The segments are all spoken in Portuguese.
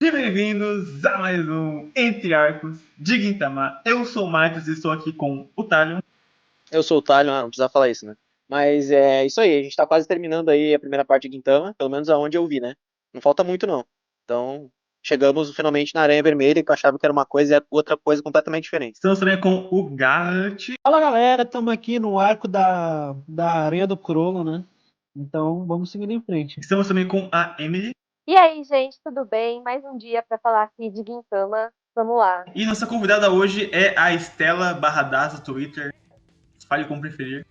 Sejam bem-vindos a mais um Entre Arcos de Gintama. Eu sou o Marcos e estou aqui com o Talion. Eu sou o Talion, não precisa falar isso, né? Mas é isso aí, a gente tá quase terminando aí a primeira parte de Gintama, pelo menos aonde eu vi, né? Não falta muito, não. Então, chegamos finalmente na Aranha Vermelha, que eu achava que era uma coisa e é outra coisa completamente diferente. Estamos também com o Garrett. Fala galera, estamos aqui no arco da Aranha do Crollo, né? Então vamos seguindo em frente. Estamos também com a Emily. E aí, gente, tudo bem? Mais um dia para falar aqui de Gintama. Vamos lá. E nossa convidada hoje é a Estela Barradas do Twitter. Fale como preferir.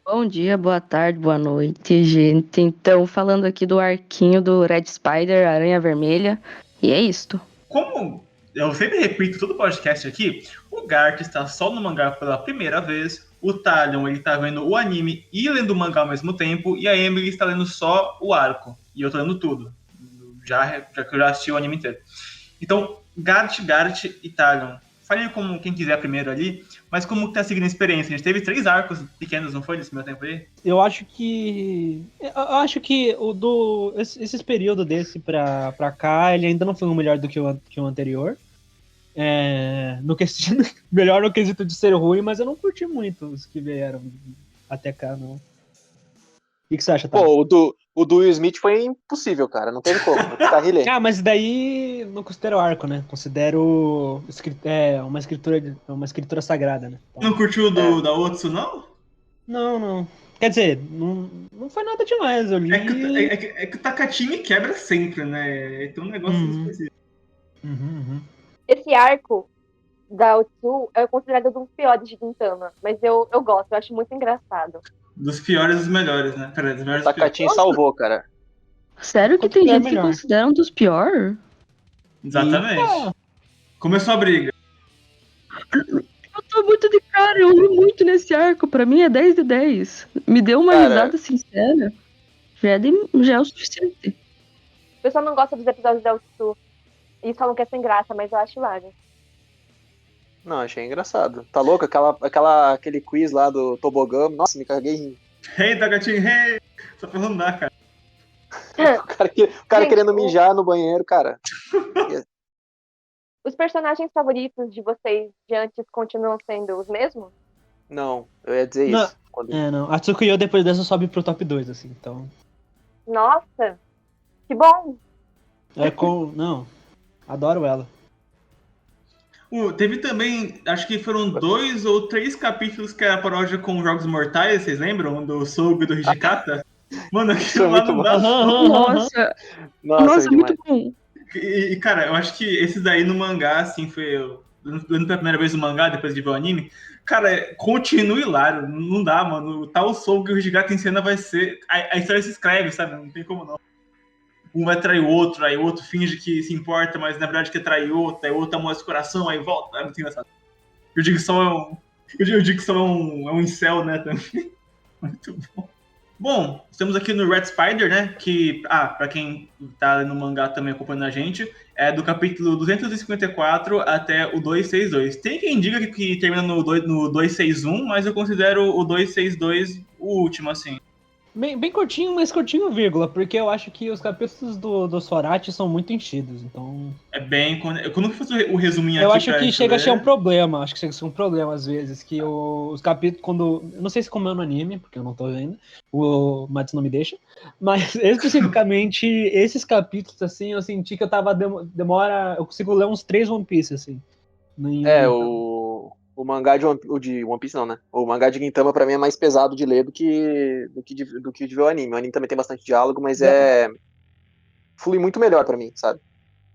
Bom dia, boa tarde, boa noite, gente. Então, falando aqui do arquinho do Red Spider, Aranha Vermelha, e é isto. Como eu sempre repito todo podcast aqui, o Garrett está só no mangá pela primeira vez, o Talion ele tá vendo o anime e lendo o mangá ao mesmo tempo, e a Emily está lendo só o arco, e eu tô lendo tudo, já que eu já assisti o anime inteiro. Então, Garrett e Talion, falem como quem quiser primeiro ali, mas como tá seguindo a experiência? A gente teve 3 arcos pequenos, não foi, nesse meu tempo aí? Eu acho que esses períodos desse pra cá, ele ainda não foi melhor do que o anterior. Melhor no quesito de ser ruim, mas eu não curti muito os que vieram até cá, não. O que você acha, Talion? Pô, o do Will Smith foi impossível, cara, não teve como. Tá rilê. Ah, mas daí não considero arco, né? Considero uma escritura sagrada, né? Então, Não curtiu da Otsu, não? não. Quer dizer, não foi nada demais. Eu li. É que o Takatini quebra sempre, né? Então um negócio específico. Esse arco da Otsu é considerado um dos piores de Gintama, mas eu gosto, eu acho muito engraçado. Dos piores dos melhores, né? Pera, dos melhores O dos piores. Tacatinho salvou, cara. Sério que tem Qual que é gente que melhor? considera um dos piores? Exatamente. Começou a briga. Eu tô muito de cara, eu ri muito nesse arco, pra mim é 10 de 10. Me deu uma Cara, risada sincera, já é o suficiente. O pessoal não gosta dos episódios da Otsu e falam que é sem graça, mas eu acho hilário. Não, achei engraçado. Tá louco? Aquele quiz lá do tobogã, nossa, me carreguei rindo. Hey, Takatini, hey! Só pra não dar, cara. O cara Gente, querendo mijar no banheiro, cara. Os personagens favoritos de vocês de antes continuam sendo os mesmos? Não, eu ia dizer Não. isso. Não. A Tsukuyo depois dessa sobe pro top 2, assim, então. Nossa, que bom! Não. Adoro ela. Teve também, acho que foram 2 ou 3 capítulos que era a paródia com Jogos Mortais, vocês lembram? Do Sogo e do Hijikata? Mano, Isso é aquilo lá muito não bom. dá. Nossa, Nossa, muito bom. E, cara, eu acho que esses daí no mangá, assim, foi. Lendo pela primeira vez o mangá, depois de ver o anime. Cara, continua hilário. Não dá, mano. Tal Sogo e o Hijikata em cena vai ser. A história se escreve, sabe? Não tem como não. Um vai trair o outro, aí o outro finge que se importa, mas na verdade quer trair outro, aí o outro amostra o coração, aí volta. É muito engraçado. O Dicson é um incel, né? Também. Muito bom. Bom, estamos aqui no Red Spider, né? Que, pra quem tá no mangá também acompanhando a gente, é do capítulo 254 até o 262. Tem quem diga que termina no 261, mas eu considero o 262 o último, assim. Bem curtinho, mas curtinho, vírgula, porque eu acho que os capítulos do Sorati são muito enchidos, então. É bem. Quando eu faço o resuminho Eu aqui. acho que chega a ser um problema. Acho que chega a ser um problema às vezes. Que os capítulos, quando. Eu não sei se como é no anime, porque eu não tô vendo. O Mats não me deixa. Mas especificamente, esses capítulos, assim, eu senti que eu tava. Demora. Eu consigo ler uns 3 One Piece, assim. O mangá de One Piece não, né? O mangá de Gintama pra mim é mais pesado de ler do que de ver o anime. O anime também tem bastante diálogo, mas flui muito melhor pra mim, sabe?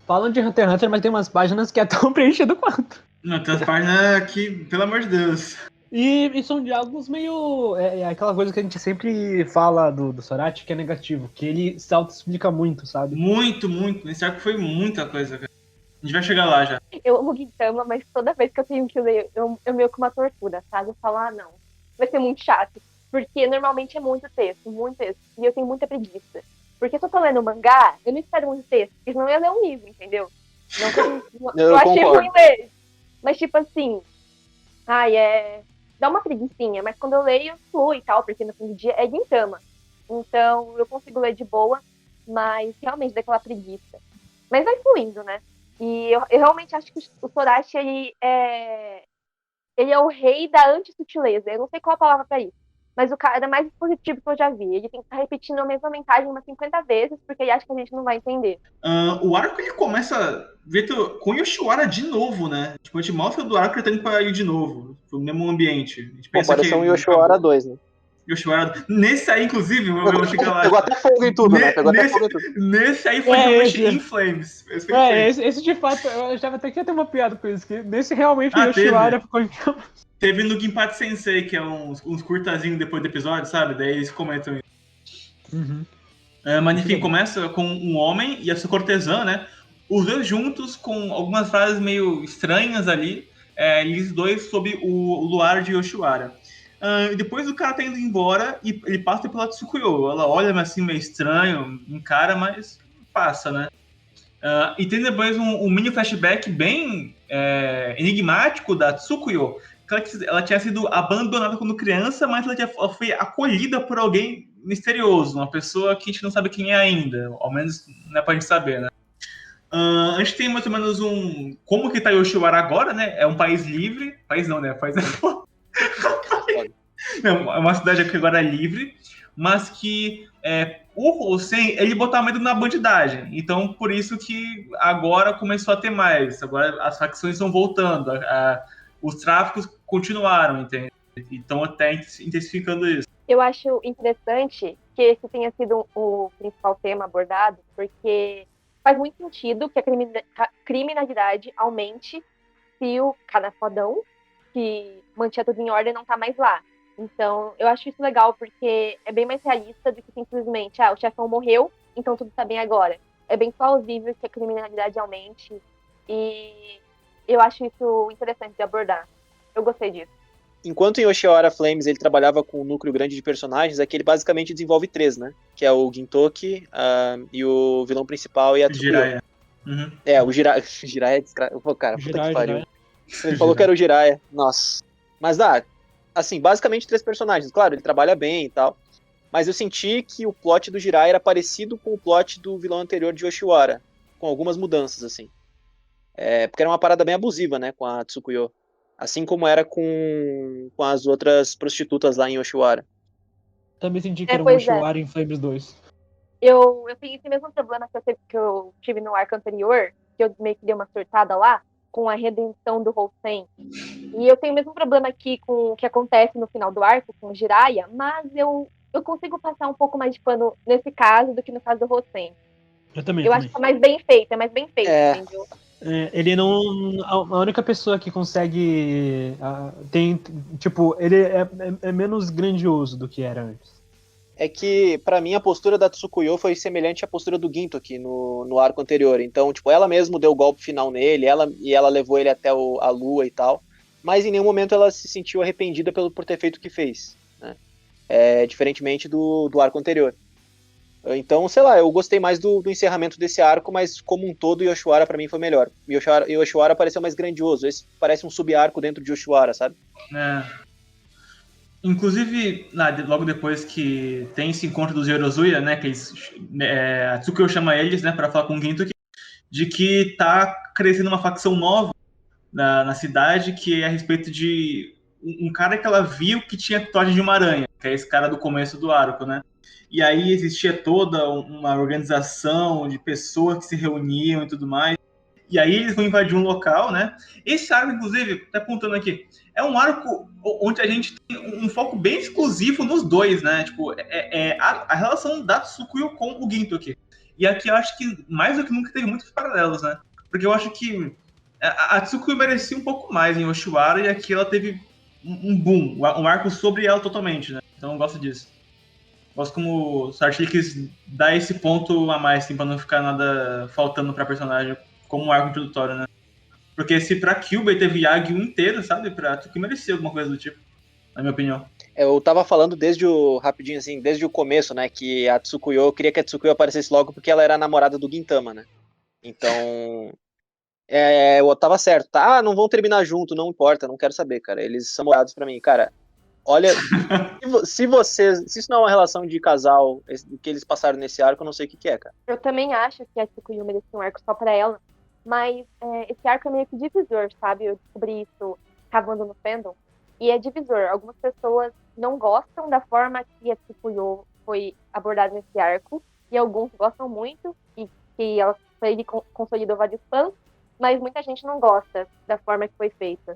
Falam de Hunter x Hunter, mas tem umas páginas que é tão preenchido quanto. Não, tem umas páginas que, pelo amor de Deus. E são diálogos meio. É aquela coisa que a gente sempre fala do Sorati, que é negativo, que ele se auto-explica muito, sabe? Muito. Nesse arco foi muita coisa, cara. A gente vai chegar lá já. Eu amo Gintama, mas toda vez que eu tenho que ler, eu meio que uma tortura, sabe? Eu falo, não, vai ser muito chato. Porque normalmente é muito texto, e eu tenho muita preguiça. Porque se eu tô lendo mangá, eu não espero muito texto, porque senão eu ia ler um livro, entendeu? Eu achei concordo. ruim ler. Mas tipo assim, dá uma preguicinha, mas quando eu leio, flui e tal, porque no fim do dia é Gintama. Então eu consigo ler de boa, mas realmente dá aquela preguiça. Mas vai fluindo, né? E eu realmente acho que o Sorachi, ele é o rei da anti-sutileza. Eu não sei qual a palavra pra isso. Mas o cara é mais positivo que eu já vi. Ele tem que estar repetindo a mesma mensagem umas 50 vezes, porque ele acha que a gente não vai entender. O arco ele começa Vitor, com Yoshiwara de novo, né? Tipo, a gente mostra do arco ele tá indo pra ir de novo, no mesmo ambiente. A gente Pô, pensa pareceu que um Yoshiwara 2, né? Yoshiwara. Nesse aí, inclusive, eu vou chegar lá. Pegou até fogo em tudo, né? Pegou até fogo em tudo. Nesse aí foi realmente esse. in flames. Esse foi in flames. Esse de fato, eu achava até que ia ter uma piada com isso, que nesse realmente o teve. Yoshiwara ficou em cama. Teve no Ginpachi Sensei, que é uns curtazinhos depois do episódio, sabe? Daí eles comentam isso. Uhum. Mas enfim, começa com um homem e a sua cortesã, né? Os dois juntos, com algumas frases meio estranhas ali, eles dois sob o luar de Yoshiwara. Depois o cara tá indo embora e ele passa pela Tsukuyo. Ela olha assim meio estranho, encara, mas passa, né? E tem depois um mini flashback bem enigmático da Tsukuyo. Que ela tinha sido abandonada quando criança, mas ela foi acolhida por alguém misterioso, uma pessoa que a gente não sabe quem é ainda. Ao menos não é pra gente saber, né? A gente tem mais ou menos como que tá Yoshiwara agora, né? É um país livre. País não, né? País não, é uma cidade que agora é livre, mas que o Hosen, ele botava medo na bandidagem. Então, por isso que agora começou a ter mais. Agora as facções estão voltando. Os tráficos continuaram, entende? Então, até intensificando isso. Eu acho interessante que esse tenha sido o principal tema abordado, porque faz muito sentido que a criminalidade aumente se o cara fodão, que mantinha tudo em ordem, não tá mais lá. Então, eu acho isso legal, porque é bem mais realista do que simplesmente, o chefão morreu, então tudo tá bem agora. É bem plausível que a criminalidade aumente, e eu acho isso interessante de abordar. Eu gostei disso. Enquanto em Yoshiwara Flames ele trabalhava com um núcleo grande de personagens, aqui ele basicamente desenvolve 3, né? Que é o Gintoki, e o vilão principal e a Tsukuyo. Jiraiya. Uhum. O Jiraiya. Jiraiya é desgraçado. Pô, cara, puta que pariu. Jiraiya. Ele falou que era o Jiraiya. Nossa. Mas assim, basicamente 3 personagens. Claro, ele trabalha bem e tal. Mas eu senti que o plot do Jiraiya era parecido com o plot do vilão anterior de Yoshiwara. Com algumas mudanças, assim. Porque era uma parada bem abusiva, né? Com a Tsukuyo. Assim como era com as outras prostitutas lá em Yoshiwara. Também senti que era um Yoshiwara em Flames 2. Eu tenho esse mesmo problema que eu tive no arco anterior, que eu meio que dei uma surtada lá, com a redenção do Hosen. E eu tenho o mesmo problema aqui com o que acontece no final do arco, com o Jiraiya, mas eu consigo passar um pouco mais de pano nesse caso do que no caso do Hosen. Eu também. Acho que é mais bem feito, entendeu? Ele não. A única pessoa que consegue. Ele é menos grandioso do que era antes. É que, pra mim, a postura da Tsukuyo foi semelhante à postura do Gintoki no arco anterior. Então, tipo, ela mesmo deu o golpe final nele, ela levou ele até a lua e tal. Mas em nenhum momento ela se sentiu arrependida por ter feito o que fez, né? Diferentemente do arco anterior. Então, sei lá, eu gostei mais do encerramento desse arco, mas como um todo, Yoshiwara pra mim foi melhor. Yoshiwara pareceu mais grandioso. Esse parece um sub-arco dentro de Yoshiwara, sabe? Inclusive, logo depois que tem esse encontro dos Yorozuya, né, que a Tsukuyo chama eles, né, pra falar com o Gintoki, de que tá crescendo uma facção nova na cidade, que é a respeito de um cara que ela viu que tinha toque de uma aranha, que é esse cara do começo do arco, né? E aí existia toda uma organização de pessoas que se reuniam e tudo mais. E aí eles vão invadir um local, né? Esse arco, inclusive, tá apontando aqui, é um arco onde a gente tem um foco bem exclusivo nos dois, né? Tipo, a relação da Tsukuyo com o Gintoki. E aqui eu acho que, mais do que nunca, teve muitos paralelos, né? Porque eu acho que a Tsukuyo merecia um pouco mais em Yoshiwara, e aqui ela teve um boom, um arco sobre ela totalmente, né? Então eu gosto disso. Gosto como o Sartre quis dar esse ponto a mais, assim, pra não ficar nada faltando pra personagem, como um arco introdutório, né? Porque se pra Kyubey teve Yagyu inteiro, sabe? Pra Tsukuyo merecia alguma coisa do tipo, na minha opinião. Eu tava falando desde o começo, né, que a Tsukuyo, eu queria que a Tsukuyo aparecesse logo porque ela era a namorada do Gintama, né? Então, eu tava certo, tá? Não vão terminar junto, não importa, não quero saber, cara. Eles são morados pra mim, cara. Olha, se isso não é uma relação de casal, o que eles passaram nesse arco, eu não sei o que é, cara. Eu também acho que a Tsukuyo merecia um arco só pra ela, mas esse arco é meio que divisor, sabe? Eu descobri isso cavando no fandom, e é divisor. Algumas pessoas não gostam da forma que a Tsukuyo foi abordada nesse arco, e alguns gostam muito, e que ela consolidou vários fãs, mas muita gente não gosta da forma que foi feita,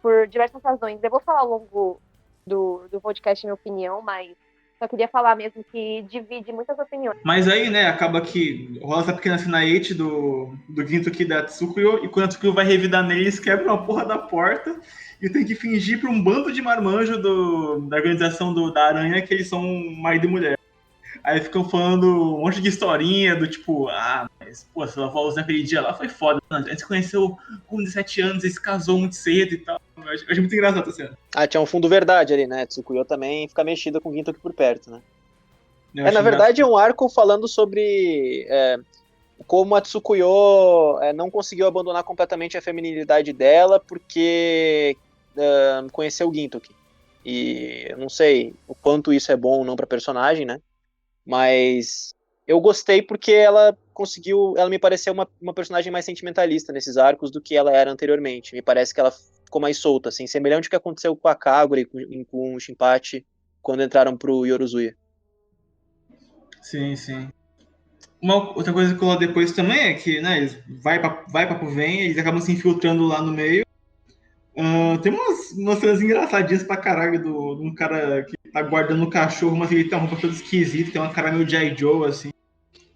por diversas razões. Eu vou falar ao longo do podcast minha opinião, mas só queria falar mesmo que divide muitas opiniões. Mas aí, né, acaba que rola essa pequena sinaiete do Gintoki da Tsukuyo, e quando a Tsukuyo vai revidar nele, eles quebram a porra da porta e tem que fingir pra um bando de marmanjo da organização da Aranha que eles são marido e mulher. Aí ficam falando um monte de historinha do tipo, mas, pô, se ela falou naquele dia lá foi foda. A gente se conheceu com 17 anos e se casou muito cedo e tal. Eu achei muito engraçado essa cena. Tinha um fundo verdade ali, né? Tsukuyo também fica mexida com o Gintoki por perto, né? Na verdade, é um arco falando sobre como a Tsukuyo não conseguiu abandonar completamente a feminilidade dela porque conheceu o Gintoki. E eu não sei o quanto isso é bom ou não pra personagem, né? Mas eu gostei porque ela me pareceu uma personagem mais sentimentalista nesses arcos do que ela era anteriormente. Me parece que ela ficou mais solta, assim, semelhante ao que aconteceu com a Kagura e com o Shinpachi quando entraram pro Yoruzuya. Sim, sim. Uma outra coisa que rolou depois também é que, né, eles vai papo vem, eles acabam se infiltrando lá no meio. Tem umas cenas engraçadinhas pra caralho de um cara que tá guardando o cachorro, mas ele tem uma roupa toda esquisita, tem uma cara meio G.I. Joe, assim.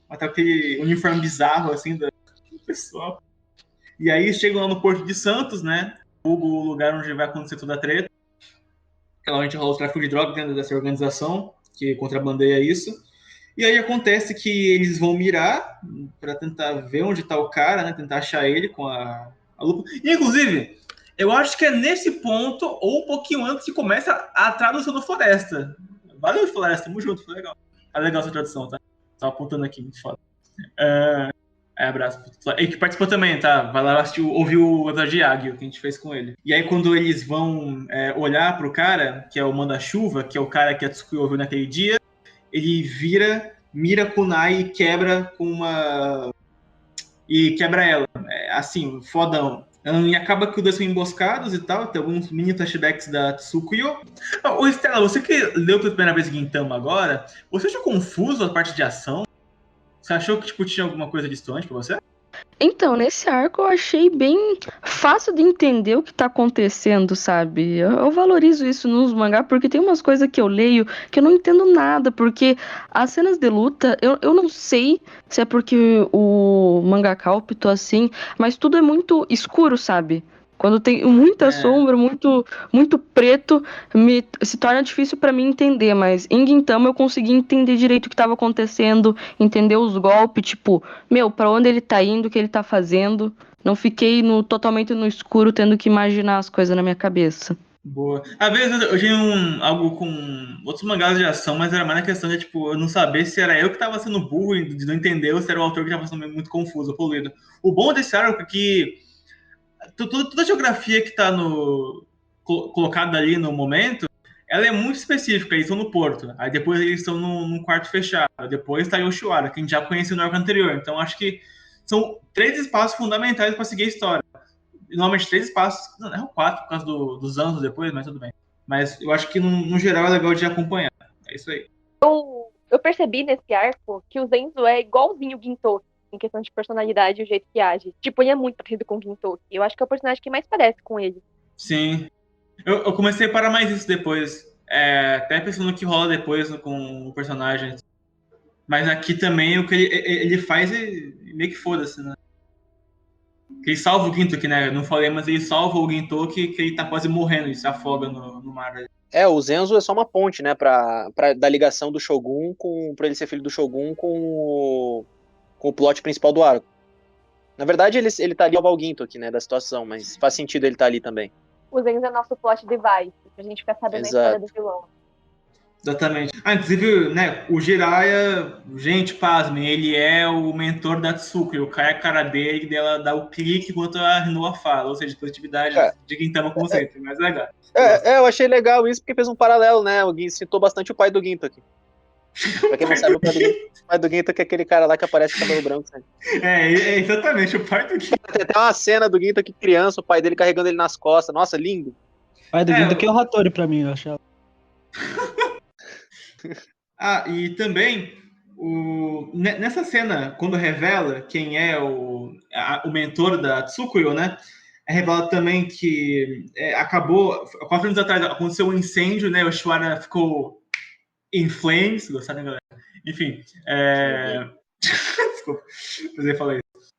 Até aquele uniforme bizarro, assim, do pessoal. E aí chegam lá no Porto de Santos, né? O lugar onde vai acontecer toda a treta. Que lá a gente rola o tráfico de drogas dentro dessa organização, que contrabandeia isso. E aí acontece que eles vão mirar pra tentar ver onde tá o cara, né? Tentar achar ele com a lupa. E, inclusive, eu acho que é nesse ponto, ou um pouquinho antes, que começa a tradução do Floresta. Valeu, Floresta, tamo junto, foi legal. Tá legal essa tradução, tá? Tava apontando aqui, muito foda. Abraço. Ele que participou também, tá? Vai lá ouvir o episódio de Yagyu que a gente fez com ele. E aí, quando eles vão olhar pro cara, que é o Manda-Chuva, que é o cara que a Tsukuyo ouviu naquele dia, ele mira kunai e quebra com uma... E quebra ela. Assim, fodão. E acaba que os dois são emboscados e tal. Tem alguns mini flashbacks da Tsukuyo. Ô, Estela, você que leu pela primeira vez Gintama agora, você achou confuso a parte de ação? Você achou que tipo, tinha alguma coisa distante pra você? Então, nesse arco eu achei bem fácil de entender o que tá acontecendo, sabe? Eu valorizo isso nos mangá porque tem umas coisas que eu leio que eu não entendo nada, porque as cenas de luta, eu não sei se é porque o mangaka optou assim, mas tudo é muito escuro, sabe? Quando tem muita sombra, muito preto, se torna difícil pra mim entender, mas em Gintama eu consegui entender direito o que tava acontecendo, entender os golpes, tipo, pra onde ele tá indo, o que ele tá fazendo. Não fiquei totalmente no escuro, tendo que imaginar as coisas na minha cabeça. Boa. Às vezes eu tinha algo com outros mangás de ação, mas era mais na questão de, tipo, eu não saber se era eu que tava sendo burro de não entender ou se era o autor que tava sendo muito confuso, poluído. O bom desse arco é que toda a geografia que tá colocada ali no momento, ela é muito específica. Eles estão no porto, aí depois eles estão num quarto fechado, depois tá Yoshiwara, que a gente já conhecia no arco anterior. Então acho que são 3 espaços fundamentais para seguir a história. Normalmente 3 espaços, não, é 4 por causa dos anos depois, mas tudo bem. Mas eu acho que no geral é legal de acompanhar. É isso aí. Eu percebi nesse arco que o Zenzo é igualzinho o Gintoki em questão de personalidade e o jeito que age. Tipo, ele é muito parecido com o Gintoki. Eu acho que é o personagem que mais parece com ele. Sim. Eu comecei a parar mais isso depois. Até pensando no que rola depois com o personagem. Mas aqui também o que ele faz é meio que foda-se, né? Ele salva o Gintoki, né? Eu não falei, mas ele salva o Gintoki que ele tá quase morrendo, ele se afoga no mar. O Zenzo é só uma ponte, né, da ligação do Shogun pra ele ser filho do Shogun com o plot principal do arco. Na verdade, ele tá ali ao Gintoki, né, da situação, mas faz sentido ele estar ali também. O Zenzo é nosso plot device, pra gente ficar sabendo a história do vilão. Exatamente. Inclusive, né, o Jiraiya, gente, pasmem, ele é o mentor da Tsukuri, cai a cara dele, dela dá o clique enquanto a Rinoa fala, ou seja, positividade É, de Gintama como sempre, mas é legal. eu achei legal isso porque fez um paralelo, né? O Gui citou bastante o pai do Ginto aqui. Pra quem não sabe, o pai do Ginto é aquele cara lá que aparece com cabelo branco, né? É exatamente, o pai do Gintama. Tem até uma cena do Ginto aqui criança, o pai dele carregando ele nas costas. Nossa, lindo. Pai do Ginto aqui é o Hattori pra mim, eu acho. E também, nessa cena, quando revela quem é o mentor da Tsukuyo, né? É revelado também que acabou, 4 anos atrás, aconteceu um incêndio, né? O Shuara ficou in flames, gostaram, galera? Enfim, desculpa, fazer falar isso.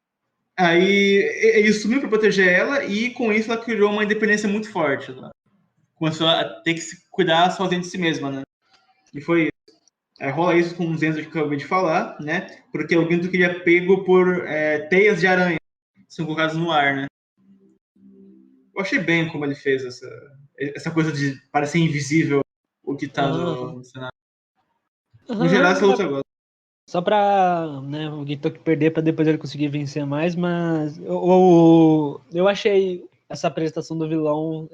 Aí ele sumiu para proteger ela e com isso ela criou uma independência muito forte. Ela começou a ter que se cuidar sozinha de si mesma, né? E foi isso. Rola isso com o Zenzo que eu acabei de falar, né? Porque o Ginto queria pego por teias de aranha, que são colocadas no ar, né? Eu achei bem como ele fez essa coisa de parecer invisível o que tá no cenário. No geral, essa luta eu gosto. Só pra, né, o Gintoki perder pra depois ele conseguir vencer mais, mas eu achei essa apresentação do vilão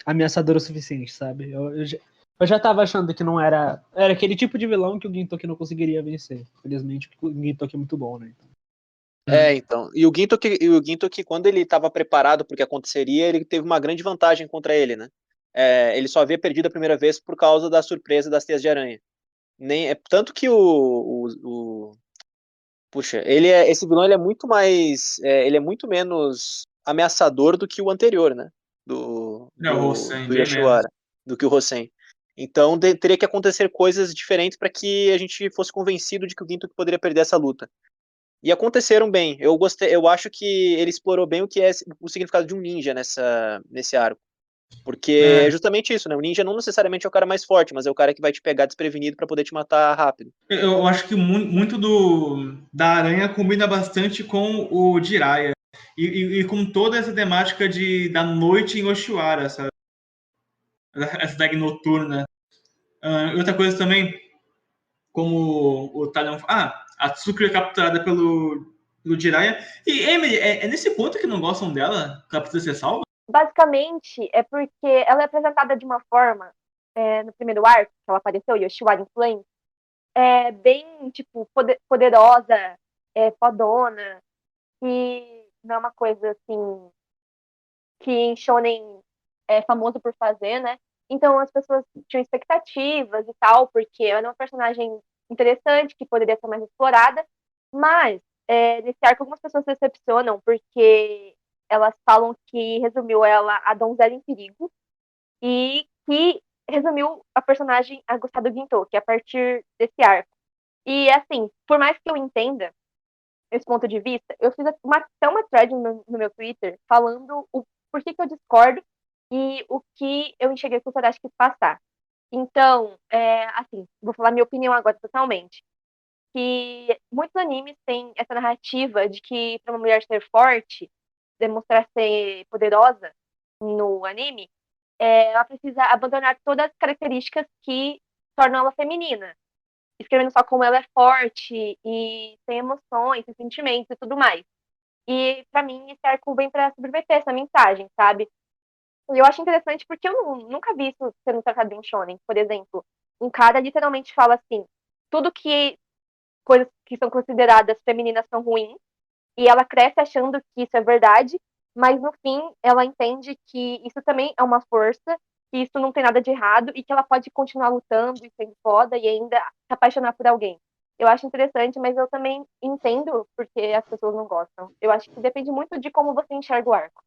ameaçadora o suficiente, sabe? Eu já tava achando que não era aquele tipo de vilão que o Gintoki não conseguiria vencer. Felizmente, porque o Gintoki é muito bom, né? Então. E o Gintoki, quando ele estava preparado para o que aconteceria, ele teve uma grande vantagem contra ele, né? Ele só havia perdido a primeira vez por causa da surpresa das teias de aranha. Tanto que puxa, esse vilão ele é muito mais, ele é muito menos ameaçador do que o anterior, né? Do Yoshiwara, do que o Hosen. Então teria que acontecer coisas diferentes para que a gente fosse convencido de que o Gintoki poderia perder essa luta. E aconteceram bem. Eu acho que ele explorou bem o que é o significado de um ninja nesse arco. Porque é justamente isso, né? O ninja não necessariamente é o cara mais forte, mas é o cara que vai te pegar desprevenido para poder te matar rápido. Eu acho que muito da aranha combina bastante com o Jiraiya. E com toda essa temática da noite em Oshiwara, sabe? Essa tag noturna. Outra coisa também, como o Talion... a Tsukuri é capturada pelo Jiraiya. E, Emily, é nesse ponto que não gostam dela? Que ela precisa ser salva? Basicamente, é porque ela é apresentada de uma forma, no primeiro arco, que ela apareceu, Yoshiwara in Flames, bem, tipo, poderosa, fodona, que não é uma coisa, assim, que em shonen é famoso por fazer, né? Então as pessoas tinham expectativas e tal, porque ela é uma personagem interessante, que poderia ser mais explorada, mas nesse arco algumas pessoas se decepcionam, porque elas falam que resumiu ela a donzela em perigo, e que resumiu a personagem a gostar do Gintoki, a partir desse arco. E assim, por mais que eu entenda esse ponto de vista, eu fiz até uma thread no meu Twitter falando o porquê que eu discordo e o que eu enxerguei que o Tadashi quis passar. Então, assim, vou falar minha opinião agora totalmente. Que muitos animes têm essa narrativa de que para uma mulher ser forte, demonstrar ser poderosa no anime, ela precisa abandonar todas as características que tornam ela feminina. Escrevendo só como ela é forte e tem emoções, tem sentimentos e tudo mais. E pra mim esse arco vem pra subverter essa mensagem, sabe? E eu acho interessante porque eu nunca vi isso sendo tratado em shonen. Por exemplo, um cara literalmente fala assim, tudo que coisas que são consideradas femininas são ruins, e ela cresce achando que isso é verdade, mas no fim ela entende que isso também é uma força, que isso não tem nada de errado e que ela pode continuar lutando e sendo foda e ainda se apaixonar por alguém. Eu acho interessante, mas eu também entendo porque as pessoas não gostam. Eu acho que depende muito de como você enxerga o arco.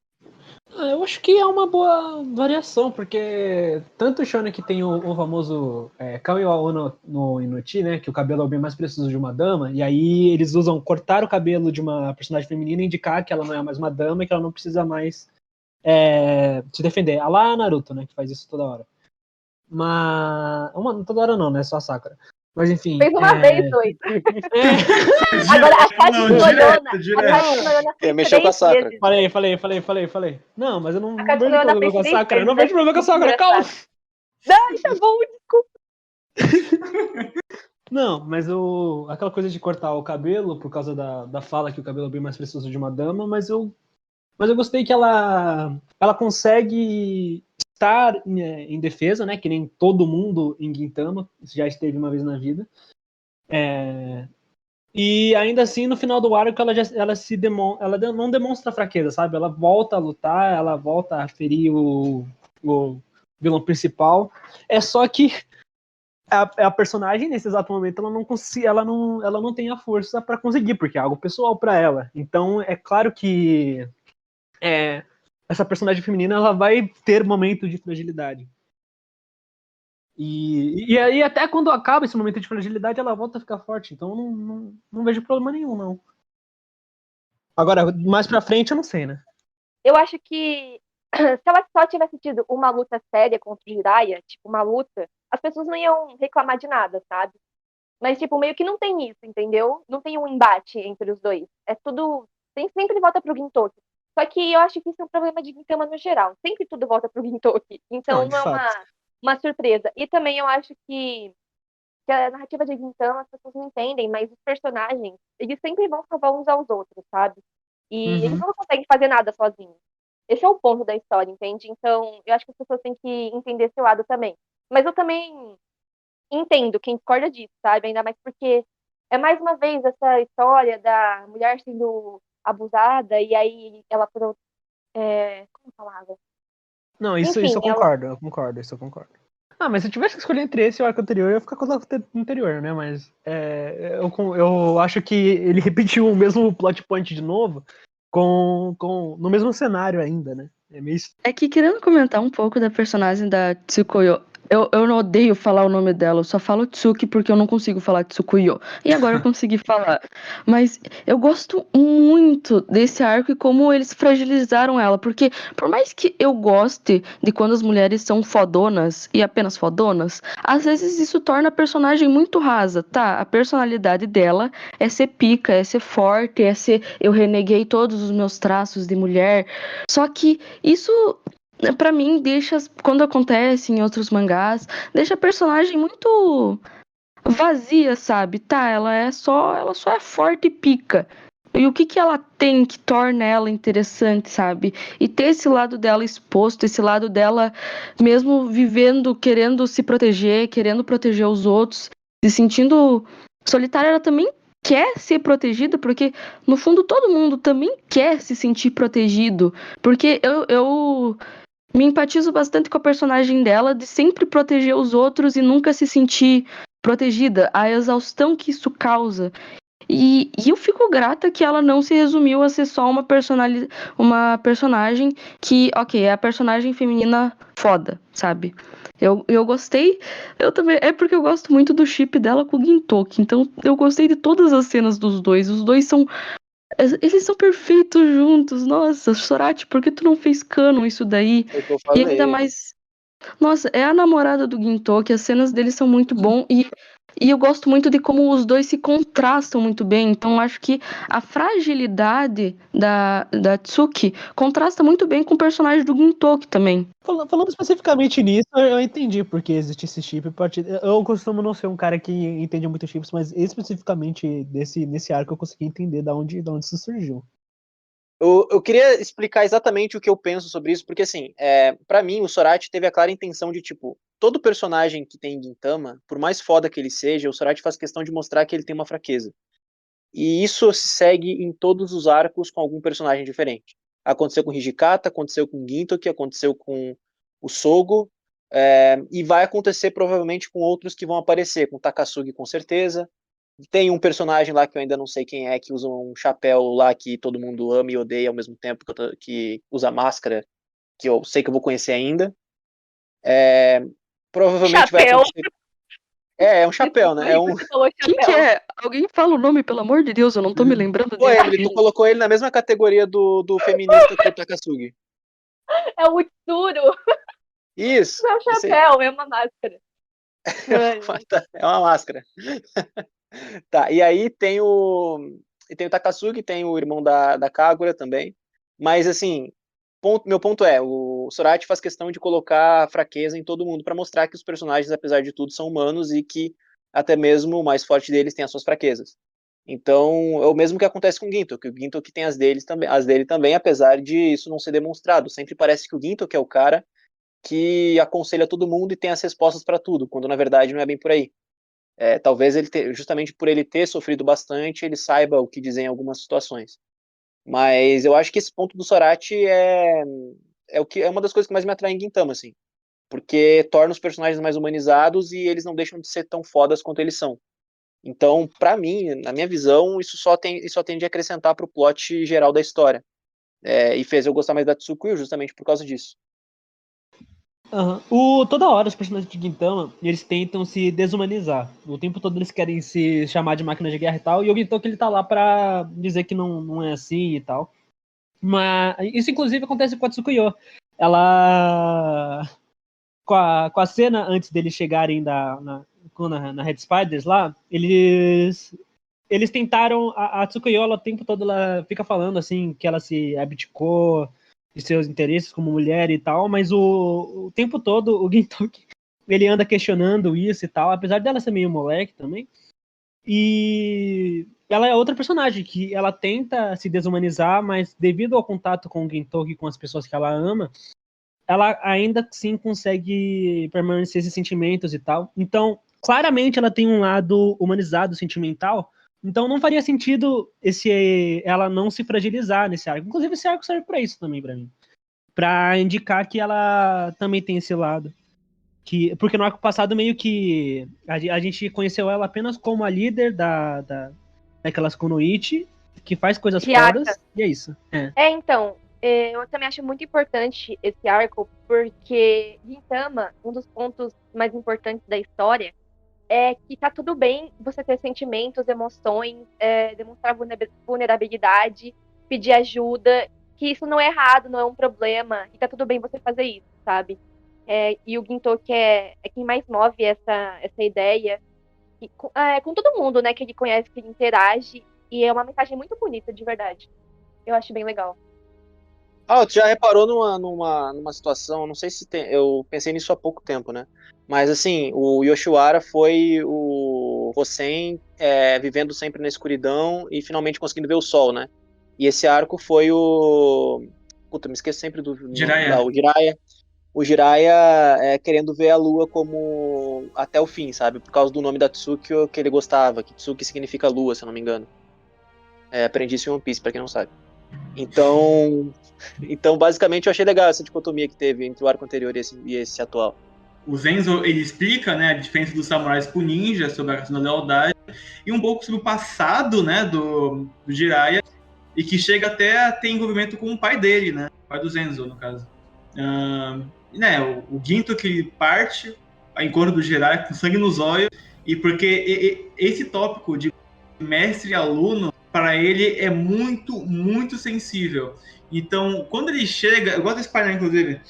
Eu acho que é uma boa variação, porque tanto o shonen que tem o famoso Kamiwa no Inuti, né, que o cabelo é o bem mais preciso de uma dama, e aí eles usam cortar o cabelo de uma personagem feminina e indicar que ela não é mais uma dama e que ela não precisa mais se defender. A lá Naruto, né, que faz isso toda hora. Mas... toda hora não, né, só a Sakura. Mas enfim... Fez uma vez, doido. Agora, a Katsuki Noyona mexeu com a Sakura. Falei. Não, mas eu não vejo problema com a Sakura. Eu não vejo problema com a Sakura, calma. Ai, tá bom, Não, mas aquela coisa de cortar o cabelo, por causa da fala que o cabelo é bem mais precioso de uma dama, mas eu gostei que ela consegue estar em defesa, né? Que nem todo mundo em Gintama já esteve uma vez na vida. E ainda assim, no final do arco, ela não demonstra fraqueza, sabe? Ela volta a lutar, ela volta a ferir o vilão principal. É só que a personagem, nesse exato momento, ela não tem a força para conseguir, porque é algo pessoal para ela. Então, é claro que essa personagem feminina ela vai ter momentos de fragilidade. E aí, até quando acaba esse momento de fragilidade, ela volta a ficar forte. Então, não vejo problema nenhum, não. Agora, mais pra frente, eu não sei, né? Eu acho que se ela só tivesse tido uma luta séria contra o Jiraiya, tipo, uma luta, as pessoas não iam reclamar de nada, sabe? Mas, tipo, meio que não tem isso, entendeu? Não tem um embate entre os dois. É tudo. Sempre volta pro Gintoki. Só que eu acho que isso é um problema de Gintama no geral. Sempre tudo volta pro Gintoki. Não, Então de não é fato. uma surpresa. E também eu acho que a narrativa de Gintama as pessoas não entendem, mas os personagens, eles sempre vão salvar uns aos outros, sabe? E eles Uhum. não conseguem fazer nada sozinhos. Esse é o ponto da história, entende? Então, eu acho que as pessoas têm que entender esse lado também. Mas eu também entendo quem discorda disso, sabe? Ainda mais porque é mais uma vez essa história da mulher sendo abusada e aí ela como falava? Não, isso Enfim, eu concordo, isso eu concordo. Ah, mas se eu tivesse que escolher entre esse e o arco anterior, eu ia ficar com o arco anterior, né? Mas eu acho que ele repetiu o mesmo plot point de novo, no mesmo cenário ainda, né? É meio. É que querendo comentar um pouco da personagem da Tsukuyo, eu não odeio falar o nome dela, eu só falo Tsuki porque eu não consigo falar Tsukuyo. E agora eu consegui falar. Mas eu gosto muito desse arco e como eles fragilizaram ela, porque por mais que eu goste de quando as mulheres são fodonas e apenas fodonas, às vezes isso torna a personagem muito rasa, tá? A personalidade dela é ser pica, é ser forte, é ser eu reneguei todos os meus traços de mulher. Só que isso, pra mim, deixa, quando acontece em outros mangás, deixa a personagem muito vazia, sabe? Tá, ela só é forte e pica. E o que que ela tem que torna ela interessante, sabe? E ter esse lado dela exposto, esse lado dela mesmo vivendo, querendo se proteger, querendo proteger os outros, se sentindo solitária, ela também quer ser protegida, porque no fundo todo mundo também quer se sentir protegido. Porque eu me empatizo bastante com a personagem dela de sempre proteger os outros e nunca se sentir protegida, a exaustão que isso causa. E eu fico grata que ela não se resumiu a ser só uma personagem que, ok, é a personagem feminina foda, sabe? Eu gostei, eu também, é porque eu gosto muito do chip dela com o Gintoki, então eu gostei de todas as cenas dos dois, eles são perfeitos juntos, nossa, Sorati, por que tu não fez canon isso daí? Foi o que eu E ainda falei. mais, nossa, é a namorada do Gintoki, as cenas deles são muito bom e eu gosto muito de como os dois se contrastam muito bem. Então acho que a fragilidade da Tsuki contrasta muito bem com o personagem do Gintoki também. Falando especificamente nisso, eu entendi por que existe esse chip. Eu costumo não ser um cara que entende muito chips, mas especificamente nesse arco eu consegui entender da onde isso surgiu. Eu queria explicar exatamente o que eu penso sobre isso, porque assim, para mim o Sorati teve a clara intenção de, tipo, todo personagem que tem Gintama, por mais foda que ele seja, o Sorati faz questão de mostrar que ele tem uma fraqueza. E isso se segue em todos os arcos com algum personagem diferente. Aconteceu com Hijikata, aconteceu com Gintoki, aconteceu com o Sogo, e vai acontecer provavelmente com outros que vão aparecer, com Takasugi com certeza. Tem um personagem lá que eu ainda não sei quem é, que usa um chapéu lá que todo mundo ama e odeia ao mesmo tempo, que usa máscara, que eu sei que eu vou conhecer ainda. Provavelmente vai chapéu. acontecer. É um chapéu, né? Você falou Quem que chapéu. é? Alguém fala o nome, pelo amor de Deus, eu não tô me lembrando Pô, Emily, tu dele. colocou ele na mesma categoria do feminista que o Takasugi. É o Utsuro. Isso. Não é um Esse aí. chapéu, é uma máscara. Ai, É uma máscara. Tá, e aí tem o Takasugi, tem o irmão da Kagura também. Mas, assim, meu ponto é, o Sorachi faz questão de colocar fraqueza em todo mundo para mostrar que os personagens, apesar de tudo, são humanos e que até mesmo o mais forte deles tem as suas fraquezas. Então, é o mesmo que acontece com o Ginto, que o Ginto que tem as dele também, apesar de isso não ser demonstrado. Sempre parece que o Ginto que é o cara que aconselha todo mundo e tem as respostas para tudo, quando na verdade não é bem por aí. Talvez justamente por ele ter sofrido bastante, ele saiba o que dizer em algumas situações. Mas eu acho que esse ponto do Sorachi é uma das coisas que mais me atrai em Gintama, assim. Porque torna os personagens mais humanizados e eles não deixam de ser tão fodas quanto eles são. Então, pra mim, na minha visão, isso só tende a acrescentar pro plot geral da história. E fez eu gostar mais da Tsukuyo justamente por causa disso. Toda hora os personagens de Gintama, eles tentam se desumanizar. O tempo todo eles querem se chamar de máquina de guerra e tal, e o Gintoki ele tá lá pra dizer que não é assim e tal. Mas isso inclusive acontece com a Tsukuyo. Ela... Com a cena antes deles chegarem na Red Spiders lá, eles tentaram... A Tsukuyo, ela, o tempo todo, ela fica falando assim, que ela se abdicou de seus interesses como mulher e tal, mas o tempo todo o Gintoki, ele anda questionando isso e tal, apesar dela ser meio moleque também. E ela é outra personagem, que ela tenta se desumanizar, mas devido ao contato com o Gintoki e com as pessoas que ela ama, ela ainda assim consegue permanecer esses sentimentos e tal. Então, claramente ela tem um lado humanizado, sentimental, então não faria sentido ela não se fragilizar nesse arco. Inclusive esse arco serve pra isso também, pra mim. Pra indicar que ela também tem esse lado. Porque no arco passado meio que a gente conheceu ela apenas como a líder daquelas Kunoichi, que faz coisas fodas, e é isso. Então, eu também acho muito importante esse arco, porque Gintama, um dos pontos mais importantes da história, é que tá tudo bem você ter sentimentos, emoções, demonstrar vulnerabilidade, pedir ajuda, que isso não é errado, não é um problema, e tá tudo bem você fazer isso, sabe? E o Gintoki é quem mais move essa ideia, com todo mundo, né, que ele conhece, que ele interage, e é uma mensagem muito bonita, de verdade. Eu acho bem legal. Tu já reparou numa situação, não sei se eu pensei nisso há pouco tempo, né? Mas assim, o Yoshiwara foi o Hosen vivendo sempre na escuridão e finalmente conseguindo ver o sol, né? E esse arco foi o... Puta, me esqueço sempre do... Jiraiya. O Jiraiya. O Jiraiya querendo ver a lua como... até o fim, sabe? Por causa do nome da Tsukio que ele gostava, que Tsuki significa lua, se eu não me engano. Aprendi isso em One Piece, pra quem não sabe. Então, basicamente, eu achei legal essa dicotomia que teve entre o arco anterior e esse atual. O Zenzo, ele explica, né, a diferença dos samurais pro ninja, sobre a questão da lealdade, e um pouco sobre o passado, né, do Jiraiya, e que chega até a ter envolvimento com o pai dele, né, o pai do Zenzo, no caso. O Ginto que parte a encontro do Jiraiya com sangue nos olhos, e porque esse tópico de mestre e aluno, para ele é muito, muito sensível. Então, quando ele chega, eu gosto desse painel, inclusive,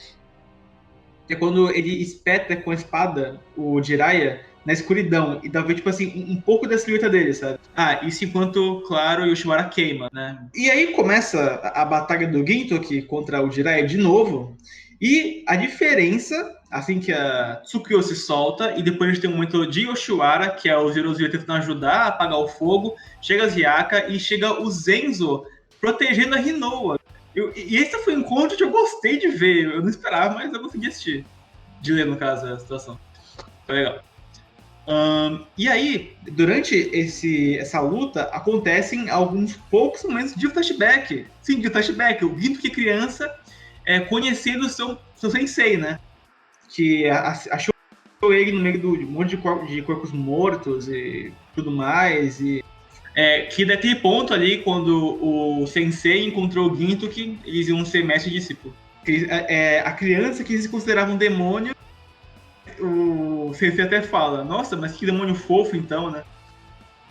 que é quando ele espeta com a espada o Jiraiya na escuridão, e dá ver, tipo assim, um pouco da silhueta dele, sabe? Isso enquanto, claro, o Yoshiwara queima, né? E aí começa a batalha do Gintoki contra o Jiraiya de novo, e a diferença, assim que a Tsukuyo se solta, e depois a gente tem um momento de Yoshiwara, que é o Zerozuya tentando ajudar a apagar o fogo, chega a Ryaka e chega o Zenzo protegendo a Rinoa. E esse foi um encontro que eu gostei de ver. Eu não esperava, mas eu consegui assistir. De ler, no caso, a situação. Foi legal. E aí, durante essa luta, acontecem alguns poucos momentos de flashback. Sim, de flashback. O Ginto que criança conhecendo o seu sensei, né? Que achou ele no meio de um monte de corpos mortos e tudo mais. Que daquele ponto ali, quando o sensei encontrou o Ginto, que eles iam ser mestre e discípulo. A criança que eles consideravam um demônio, o sensei até fala, nossa, mas que demônio fofo então, né?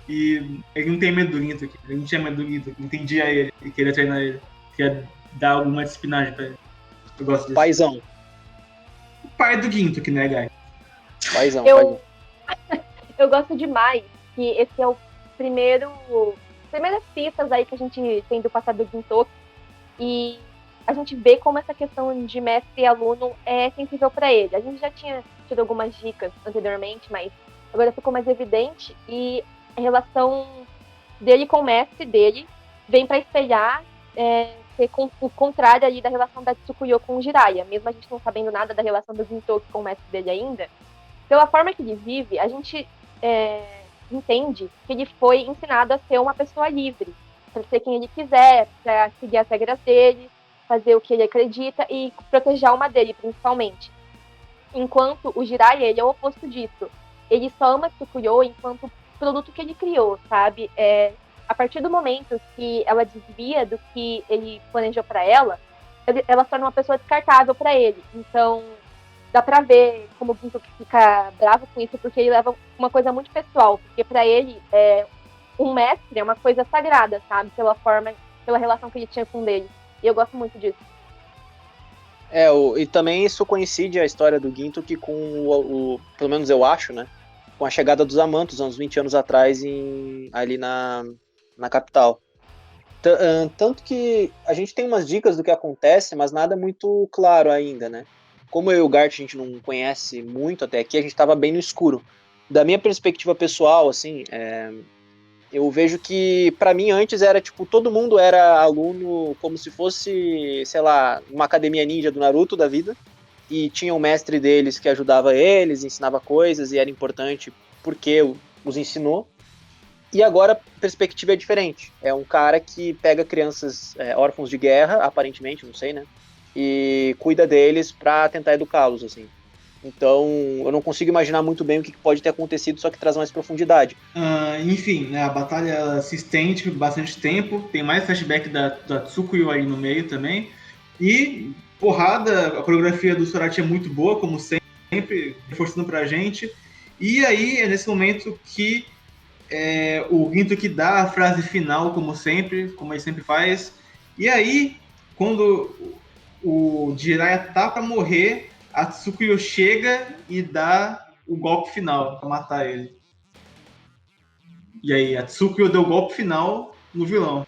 E ele não tem medo do Ginto aqui, ele não tinha medo do Ginto, entendia ele, e queria treinar ele, queria dar alguma disciplinagem pra ele. Eu gosto disso. Paizão. O pai do Ginto, que não é Gai. Paizão. Eu gosto demais que esse é o primeiras pistas aí que a gente tem do passado do Gintoki. E a gente vê como essa questão de mestre e aluno é sensível para ele. A gente já tinha tido algumas dicas anteriormente, mas agora ficou mais evidente, e a relação dele com o mestre dele vem para espelhar ser o contrário ali da relação da Tsukuyo com o Jiraiya. Mesmo a gente não sabendo nada da relação do Gintoki com o mestre dele ainda, pela forma que ele vive, a gente entende que ele foi ensinado a ser uma pessoa livre, para ser quem ele quiser, para seguir as regras dele, fazer o que ele acredita e proteger a alma dele, principalmente. Enquanto o Jiraiya, ele é o oposto disso. Ele só ama Tsukuyo enquanto produto que ele criou, sabe? A partir do momento que ela desvia do que ele planejou para ela se torna uma pessoa descartável para ele. Então, dá pra ver como o Gintoki fica bravo com isso, porque ele leva uma coisa muito pessoal. Porque para ele, um mestre é uma coisa sagrada, sabe? Pela relação que ele tinha com ele. E eu gosto muito disso. E também isso coincide a história do Gintoki com pelo menos eu acho, né? Com a chegada dos Amantos, uns 20 anos atrás, ali na capital. Tanto que a gente tem umas dicas do que acontece, mas nada muito claro ainda, né? Como eu e o Gart a gente não conhece muito até aqui, a gente estava bem no escuro. Da minha perspectiva pessoal, assim, eu vejo que, para mim, antes era, tipo, todo mundo era aluno como se fosse, sei lá, uma academia ninja do Naruto da vida, e tinha um mestre deles que ajudava eles, ensinava coisas, e era importante porque os ensinou. E agora a perspectiva é diferente. É um cara que pega crianças órfãos de guerra, aparentemente, não sei, né? E cuida deles para tentar educá-los, assim. Então, eu não consigo imaginar muito bem o que pode ter acontecido, só que traz mais profundidade. Enfim, né, a batalha se estende por bastante tempo. Tem mais flashback da Tsukuyo aí no meio também. E porrada, a coreografia do Sorachi é muito boa, como sempre, reforçando pra gente. E aí, é nesse momento que o Gintoki dá a frase final, como sempre, como ele sempre faz. E aí, quando o Jiraiya tá pra morrer, a Tsukuyo chega e dá o golpe final pra matar ele. E aí, a Tsukuyo deu o golpe final no vilão.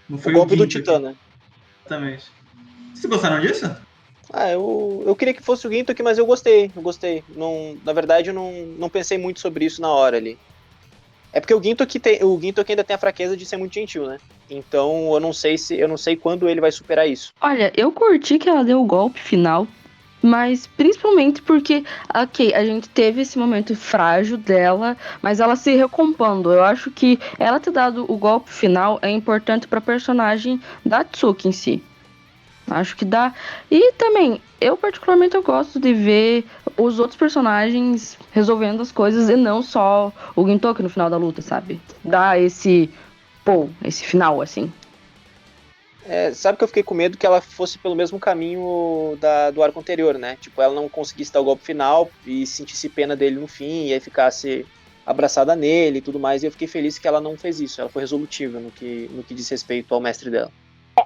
Não foi o golpe do Gintoki. Titã, né? Exatamente. Vocês gostaram disso? Eu queria que fosse o Gintoki, mas eu gostei. Não, na verdade, eu não pensei muito sobre isso na hora ali. É porque o Gintoki ainda tem a fraqueza de ser muito gentil, né? Então eu não sei quando ele vai superar isso. Olha, eu curti que ela deu o golpe final, mas principalmente porque, ok, a gente teve esse momento frágil dela, mas ela se recompondo. Eu acho que ela ter dado o golpe final é importante pra personagem da Tsuki em si. Acho que dá. E também, eu particularmente eu gosto de ver os outros personagens resolvendo as coisas e não só o Gintoki no final da luta, sabe? Dá esse final, assim. Sabe que eu fiquei com medo que ela fosse pelo mesmo caminho do arco anterior, né? Tipo, ela não conseguisse dar o golpe final e sentisse pena dele no fim e aí ficasse abraçada nele e tudo mais. E eu fiquei feliz que ela não fez isso. Ela foi resolutiva no que diz respeito ao mestre dela.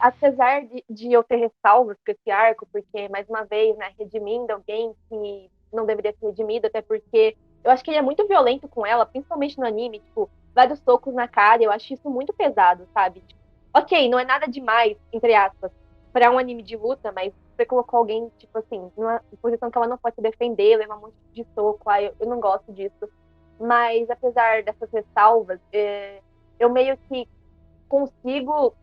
Apesar de eu ter ressalvas com esse arco, porque, mais uma vez, né, redimindo alguém que não deveria ser redimido, até porque eu acho que ele é muito violento com ela, principalmente no anime, tipo, vários socos na cara, eu acho isso muito pesado, sabe? Tipo, ok, não é nada demais, entre aspas, pra um anime de luta, mas você colocou alguém, tipo assim, numa posição que ela não pode se defender, levar um monte de soco, eu não gosto disso. Mas, apesar dessas ressalvas, eu meio que consigo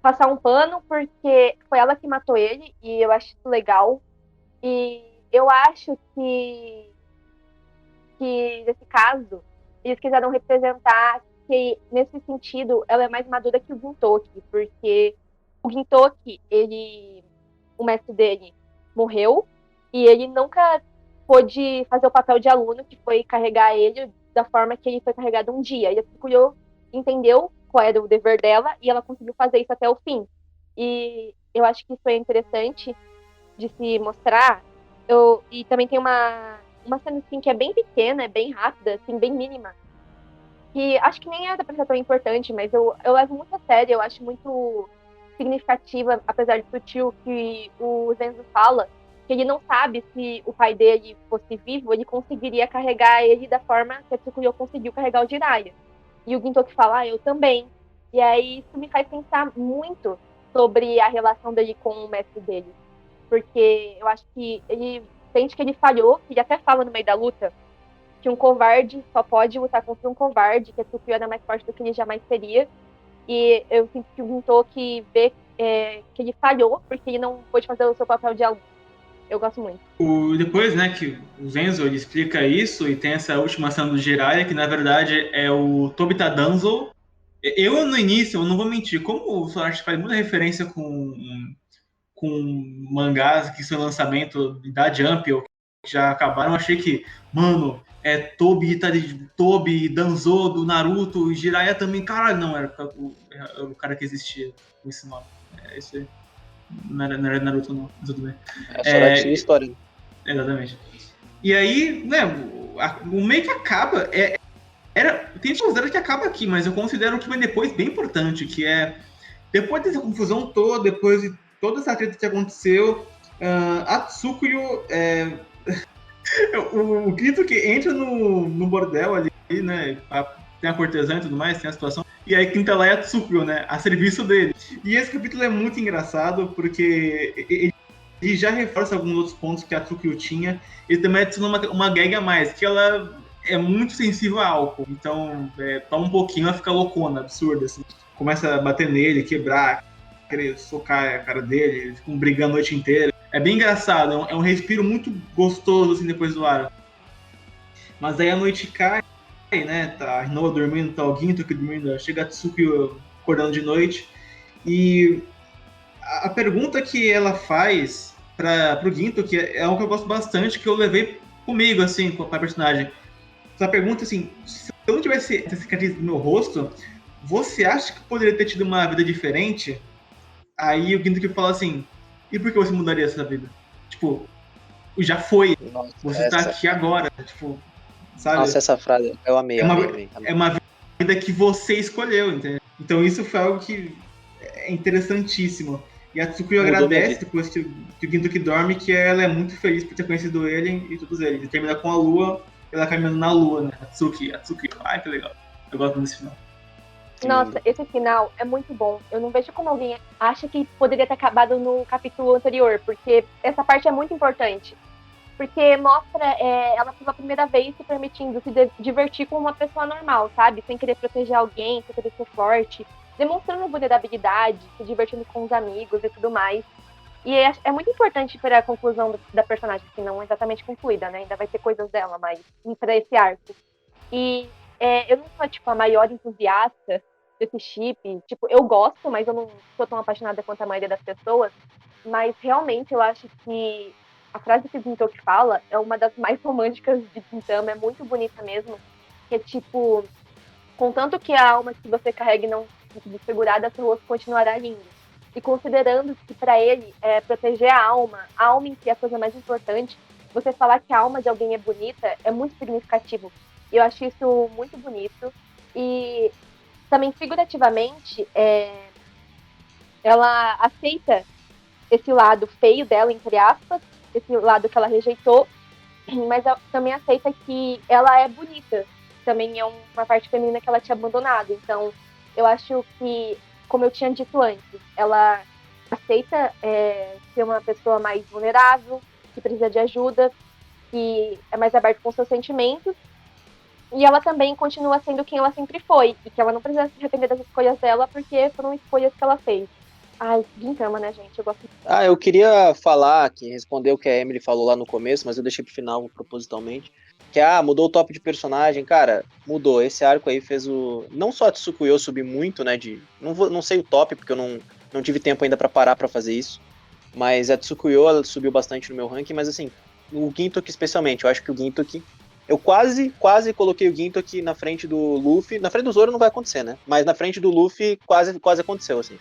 passar um pano, porque foi ela que matou ele, e eu acho isso legal. E eu acho que nesse caso, eles quiseram representar que, nesse sentido, ela é mais madura que o Gintoki, porque o Gintoki, o mestre dele morreu, e ele nunca pôde fazer o papel de aluno, que foi carregar ele da forma que ele foi carregado um dia. E a Tsukuyo entendeu qual era o dever dela, e ela conseguiu fazer isso até o fim. E eu acho que isso é interessante de se mostrar. E também tem uma cena assim, que é bem pequena, é bem rápida, assim, bem mínima, que acho que nem era pra ser tão importante, mas eu levo muito a sério, eu acho muito significativa, apesar de sutil, que o Zenzo fala que ele não sabe se o pai dele fosse vivo, ele conseguiria carregar ele da forma que a Tsukuyo conseguiu carregar o Jiraiya. E o Gintoki fala, eu também. E aí isso me faz pensar muito sobre a relação dele com o mestre dele. Porque eu acho que ele sente que ele falhou, ele até fala no meio da luta que um covarde só pode lutar contra um covarde, que a Tsukuyo era mais forte do que ele jamais seria. E eu sinto que o Gintoki vê que ele falhou porque ele não pôde fazer o seu papel de aluno. Eu gosto muito. Depois, né, que o Zenzo ele explica isso e tem essa última cena do Jiraiya, que na verdade é o Tobita Danzo. Eu, no início, eu não vou mentir, como o Sorachi faz muita referência com mangás que são lançamento da Jump ou que já acabaram, eu achei que, mano, Tobi Danzo do Naruto, e Jiraiya também, caralho, não, era o cara que existia com esse nome. É isso aí. Não era Naruto, não, mas tudo bem. É só história. Exatamente. E aí, né, o meio que acaba. Tem gente que considera que acaba aqui, mas eu considero que vem depois bem importante, que é depois dessa confusão toda, depois de toda essa treta que aconteceu, a Tsukuyo, o Kito que entra no bordel ali, né, tem a cortesã e tudo mais, tem a situação, e aí quem tá lá é a Tsukuyo, né, a serviço dele. E esse capítulo é muito engraçado, porque ele já reforça alguns outros pontos que a Tsukuyo tinha, ele também adiciona uma gag a mais, que ela é muito sensível a álcool, então toma um pouquinho, ela fica loucona, absurda, assim. Começa a bater nele, quebrar, querer socar a cara dele, eles ficam brigando a noite inteira. É bem engraçado, é um respiro muito gostoso, assim, depois do ar. Mas aí a noite cai, né, tá a Rinoa dormindo, tá o Gintoki dormindo, chega a Tsukuyo acordando de noite, e a pergunta que ela faz pro Gintoki é algo que eu gosto bastante, que eu levei comigo, assim, com a personagem. Ela pergunta assim, se eu não tivesse essa cicatriz no meu rosto, você acha que poderia ter tido uma vida diferente? Aí o Gintoki fala assim, e por que você mudaria essa vida? Tipo, já foi, Nossa, você tá aqui agora, tipo, sabe? Nossa, essa frase, eu amei. É uma vida que você escolheu, entendeu? Então isso foi algo que é interessantíssimo. E a Tsukuyo agradece depois que o Gintoki dorme, que ela é muito feliz por ter conhecido ele e todos eles. E termina com a lua, ela caminhando na lua, né? A Tsukuyo. Ai, que legal. Eu gosto desse final. Nossa, esse final é muito bom. Eu não vejo como alguém acha que poderia ter acabado no capítulo anterior, porque essa parte é muito importante. Porque mostra ela pela primeira vez se permitindo se divertir com uma pessoa normal, sabe? Sem querer proteger alguém, sem querer ser forte, demonstrando vulnerabilidade, se divertindo com os amigos e tudo mais. E é muito importante para a conclusão da personagem, que não é exatamente concluída, né? Ainda vai ter coisas dela, mas para esse arco. E eu não sou, tipo, a maior entusiasta desse chip. Tipo, eu gosto, mas eu não sou tão apaixonada quanto a maioria das pessoas. Mas, realmente, eu acho que a frase que o Gintoki fala é uma das mais românticas de Gintama. É muito bonita mesmo. Que é, tipo, contanto que a alma que você carregue não conseguir segurar, seu rosto continuará lindo. E considerando que, para ele, proteger a alma em si é a coisa mais importante, você falar que a alma de alguém é bonita é muito significativo. E eu acho isso muito bonito. E também, figurativamente, ela aceita esse lado feio dela, entre aspas, esse lado que ela rejeitou, mas ela também aceita que ela é bonita. Também é uma parte feminina que ela tinha abandonado. Então, eu acho que, como eu tinha dito antes, ela aceita ser uma pessoa mais vulnerável, que precisa de ajuda, que é mais aberta com seus sentimentos. E ela também continua sendo quem ela sempre foi. E que ela não precisa se arrepender das escolhas dela, porque foram escolhas que ela fez. Ai, Gintama, né, gente? Eu gosto. Eu queria falar, responder o que a Emily falou lá no começo, mas eu deixei pro final propositalmente. Que, mudou o top de personagem. Cara, mudou. Esse arco aí fez não só a Tsukuyo subir muito, né, não sei o top, porque eu não tive tempo ainda pra parar pra fazer isso. Mas a Tsukuyo, ela subiu bastante no meu ranking, mas assim, o Gintoki especialmente. Eu acho que o Gintoki... Eu quase coloquei o Gintoki na frente do Luffy. Na frente do Zoro não vai acontecer, né? Mas na frente do Luffy quase aconteceu, assim.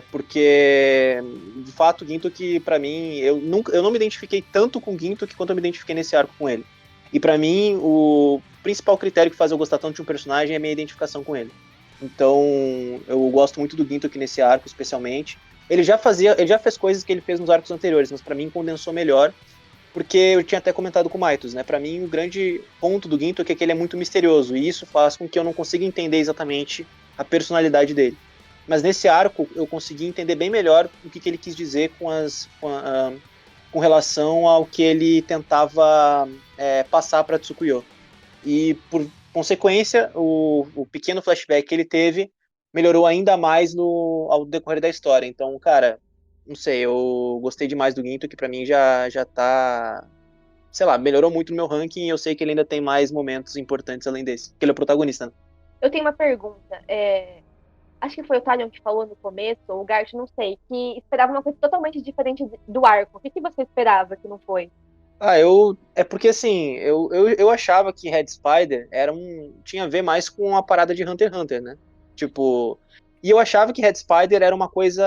Porque, de fato, o Gintoki, pra mim, eu não me identifiquei tanto com o Gintoki quanto eu me identifiquei nesse arco com ele. E pra mim, o principal critério que faz eu gostar tanto de um personagem é a minha identificação com ele. Então, eu gosto muito do Gintoki nesse arco, especialmente. Ele já fez coisas que ele fez nos arcos anteriores, mas pra mim condensou melhor. Porque eu tinha até comentado com o Maitos, né? Pra mim, o grande ponto do Gintoki é que ele é muito misterioso. E isso faz com que eu não consiga entender exatamente a personalidade dele. Mas nesse arco eu consegui entender bem melhor o que ele quis dizer com relação ao que ele tentava passar para Tsukuyo. E, por consequência, o pequeno flashback que ele teve melhorou ainda mais ao decorrer da história. Então, cara, não sei, eu gostei demais do Ginto, que pra mim já tá... Sei lá, melhorou muito no meu ranking, e eu sei que ele ainda tem mais momentos importantes além desse, porque ele é o protagonista, né? Eu tenho uma pergunta. Acho que foi o Talion que falou no começo, ou o Gart, não sei, que esperava uma coisa totalmente diferente do arco. O que você esperava que não foi? É porque assim, eu achava que Red Spider tinha a ver mais com a parada de Hunter x Hunter, né? Tipo, e eu achava que Red Spider era uma coisa,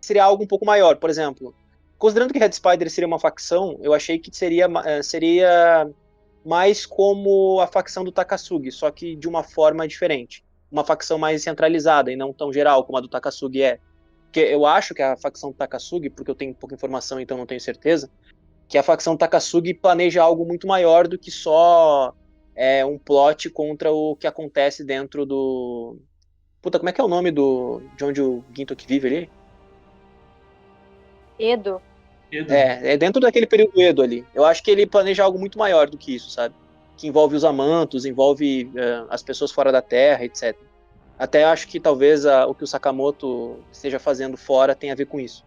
seria algo um pouco maior, por exemplo. Considerando que Red Spider seria uma facção, eu achei que seria mais como a facção do Takasugi, só que de uma forma diferente. Uma facção mais centralizada e não tão geral como a do Takasugi é. Porque eu acho que a facção do Takasugi, porque eu tenho pouca informação, então não tenho certeza, que a facção Takasugi planeja algo muito maior do que só um plot contra o que acontece dentro do... Puta, como é que é o nome de onde o Gintoki vive ali? Edo. É dentro daquele período Edo ali. Eu acho que ele planeja algo muito maior do que isso, sabe? Que envolve os amantos, envolve as pessoas fora da Terra, etc. Até acho que talvez o que o Sakamoto esteja fazendo fora tenha a ver com isso.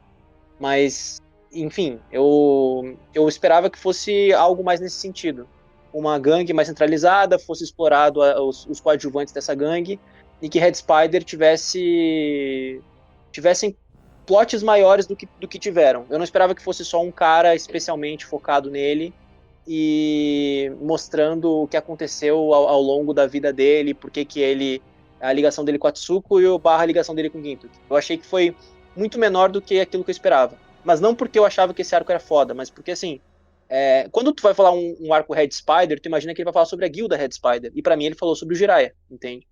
Mas, enfim, eu esperava que fosse algo mais nesse sentido. Uma gangue mais centralizada, fosse explorado os coadjuvantes dessa gangue, e que Red Spider tivessem plots maiores do que tiveram. Eu não esperava que fosse só um cara especialmente focado nele e mostrando o que aconteceu ao longo da vida dele, porque a ligação dele com a Tsuko e a ligação dele com o Gintoki. Eu achei que foi muito menor do que aquilo que eu esperava. Mas não porque eu achava que esse arco era foda, mas porque, assim, quando tu vai falar um arco Red Spider, tu imagina que ele vai falar sobre a guilda Red Spider. E pra mim ele falou sobre o Jiraiya, entende?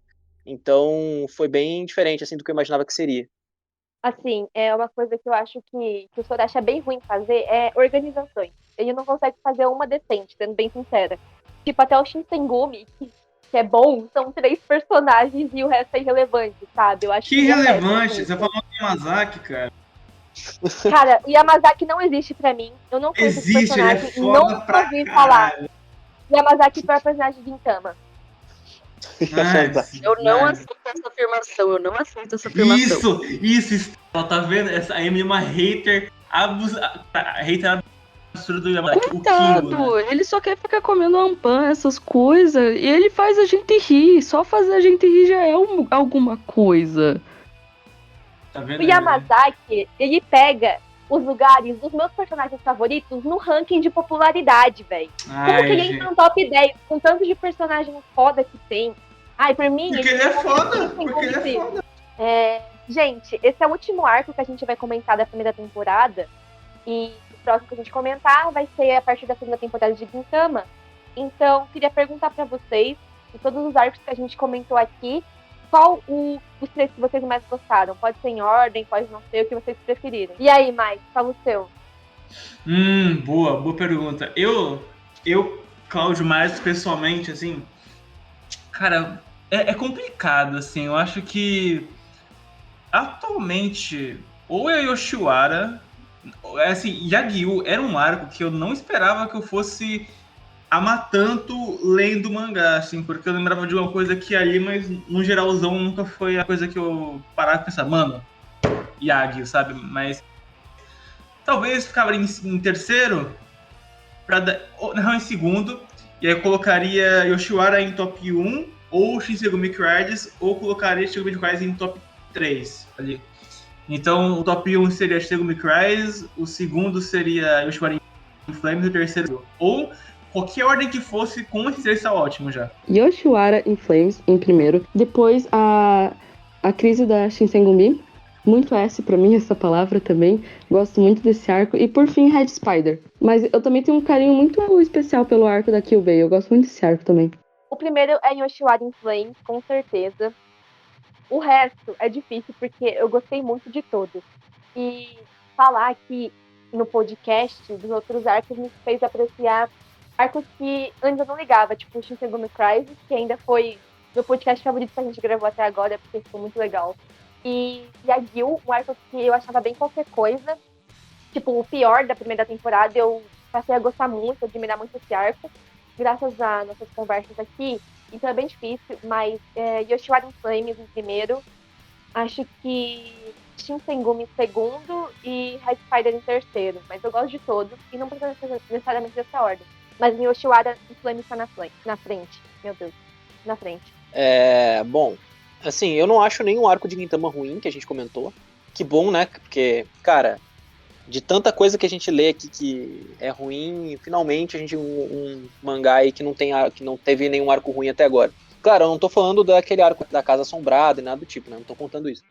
Então foi bem diferente, assim, do que eu imaginava que seria. Assim, é uma coisa que eu acho que o Sorachi é bem ruim fazer, é organizações. Ele não consegue fazer uma decente, sendo bem sincera. Tipo, até o Shinsengumi, que é bom, são 3 personagens e o resto é irrelevante, sabe? Eu acho Que irrelevante, você você falou do Yamazaki, cara. Cara, o Yamazaki não existe pra mim. Eu não conheço esse Existe, ele é personagem, foda não pra ouvi caralho. falar. Yamazaki foi o personagem de Gintama. Eu não aceito essa afirmação. Isso. Ela tá vendo? Essa Emily é uma hater absurda do Yamazaki. Coitado, ele só quer ficar comendo ampã, essas coisas, e ele faz a gente rir. Só fazer a gente rir já é alguma coisa. Tá vendo? O Yamazaki, ele pega os lugares dos meus personagens favoritos no ranking de popularidade, velho. Como que ele entra no top 10 com tanto de personagem foda que tem? Ai, por mim... Porque ele é foda. Gente, esse é o último arco que a gente vai comentar da primeira temporada. E o próximo que a gente comentar vai ser a partir da segunda temporada de Gintama. Então, queria perguntar pra vocês, de todos os arcos que a gente comentou aqui, qual os 3 que vocês mais gostaram? Pode ser em ordem, pode não ser, o que vocês preferirem. E aí, Mike, fala o seu. Boa pergunta. Eu, Cláudio Mares, pessoalmente, assim, cara, é complicado, assim. Eu acho que atualmente, ou é Yoshiwara, assim, Yagyu era um arco que eu não esperava que eu fosse amar tanto lendo o mangá, assim, porque eu lembrava de uma coisa que ali, mas no geralzão nunca foi a coisa que eu parava e pensar, mano, Yagyu, sabe? Mas talvez ficava em terceiro, não, em segundo, e aí eu colocaria Yoshiwara em top 1, ou Shinsengumi Crisis, ou colocaria Shinsengumi Crisis em top 3 ali. Então o top 1 seria Shinsengumi Crisis, o segundo seria Yoshiwara em Flames, e o terceiro ou qualquer ordem que fosse, com esse 3 tá ótimo já. Yoshiwara em Flames em primeiro, depois a crise da Shinsengumi, muito S pra mim essa palavra também, gosto muito desse arco, e por fim Red Spider. Mas eu também tenho um carinho muito especial pelo arco da Kyubei, eu gosto muito desse arco também. O primeiro é Yoshiwara em Flames, com certeza. O resto é difícil porque eu gostei muito de todos. E falar aqui no podcast dos outros arcos me fez apreciar arcos que antes eu não ligava, tipo o Shinsengumi Crisis, que ainda foi meu podcast favorito que a gente gravou até agora, porque ficou muito legal. E Yagyu, um arco que eu achava bem qualquer coisa. Tipo, o pior da primeira temporada, eu passei a gostar muito, admirar muito esse arco, graças a nossas conversas aqui. Então é bem difícil, mas Yoshiwara in Flames em primeiro, acho que Shinsengumi em segundo e Red Spider em terceiro. Mas eu gosto de todos e não precisa ser necessariamente dessa ordem. Mas Yoshiwara in Flames tá na frente. Meu Deus, na frente. Bom, assim, eu não acho nenhum arco de Gintama ruim que a gente comentou. Que bom, né? Porque, cara, de tanta coisa que a gente lê aqui que é ruim, finalmente a gente um mangá aí que não teve nenhum arco ruim até agora. Claro, eu não tô falando daquele arco da Casa Assombrada e nada do tipo, né? Não tô contando isso.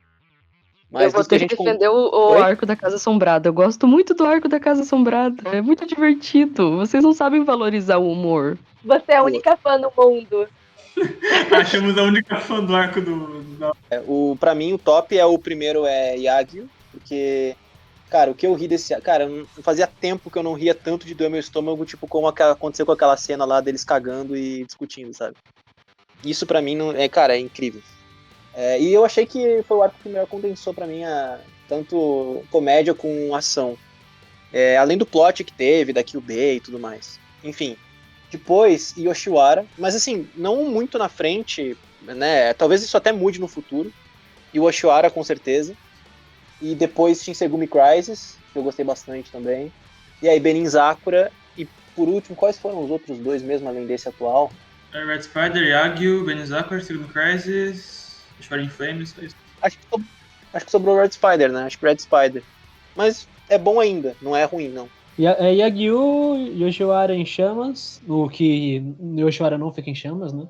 Mas eu vou ter que defender o Oi? arco da Casa Assombrada. Eu gosto muito do arco da Casa Assombrada. É muito divertido. Vocês não sabem valorizar o humor. Você é a única fã no mundo. Achamos a única fã do arco Pra mim, o top é o primeiro Yagyu, porque, cara, o que eu ri desse... Cara, não fazia tempo que eu não ria tanto de doer meu estômago, tipo, como aconteceu com aquela cena lá deles cagando e discutindo, sabe? Isso pra mim, cara, é incrível. E eu achei que foi o arco que melhor condensou pra mim tanto comédia com ação. Além do plot que teve, da Kyubey e tudo mais. Enfim, depois Yoshiwara, mas assim, não muito na frente, né? Talvez isso até mude no futuro. Yoshiwara, com certeza. E depois Shinsegumi Crisis, que eu gostei bastante também. E aí Benin Sakura. E por último, quais foram os outros dois mesmo, além desse atual? Red Spider, Yagyu, Benin Sakura, Shinsegumi Crisis, Yoshiwara in Flames, só isso. Acho que sobrou Red Spider, né? Acho que Red Spider. Mas é bom ainda, não é ruim, não. Yagyu, Yoshiwara em chamas, o que Yoshiwara não fica em chamas, né?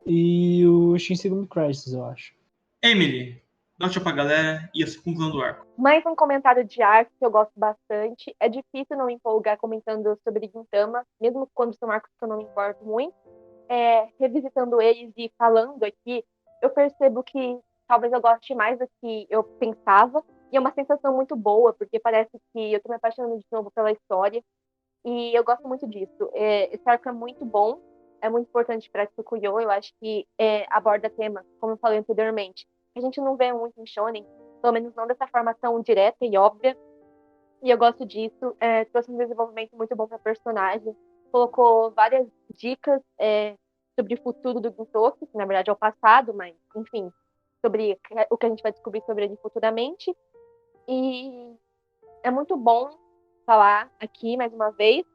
E o Shinsegumi Crisis, eu acho. Emily, dá um tchau pra galera e a conclusão do arco. Mais um comentário de arco que eu gosto bastante. É difícil não me empolgar comentando sobre Gintama, mesmo quando são arcos que eu não me importo muito. Revisitando eles e falando aqui, eu percebo que talvez eu goste mais do que eu pensava. E é uma sensação muito boa, porque parece que eu tô me apaixonando de novo pela história. E eu gosto muito disso. Esse arco é muito bom, é muito importante para Tsukuyo. Eu acho que aborda temas, como eu falei anteriormente, que a gente não vê muito em shonen, pelo menos não dessa forma tão direta e óbvia. E eu gosto disso. Trouxe um desenvolvimento muito bom para personagem. Colocou várias dicas sobre o futuro do Gintoki, que na verdade é o passado, mas enfim, sobre o que a gente vai descobrir sobre ele futuramente. E é muito bom falar aqui mais uma vez.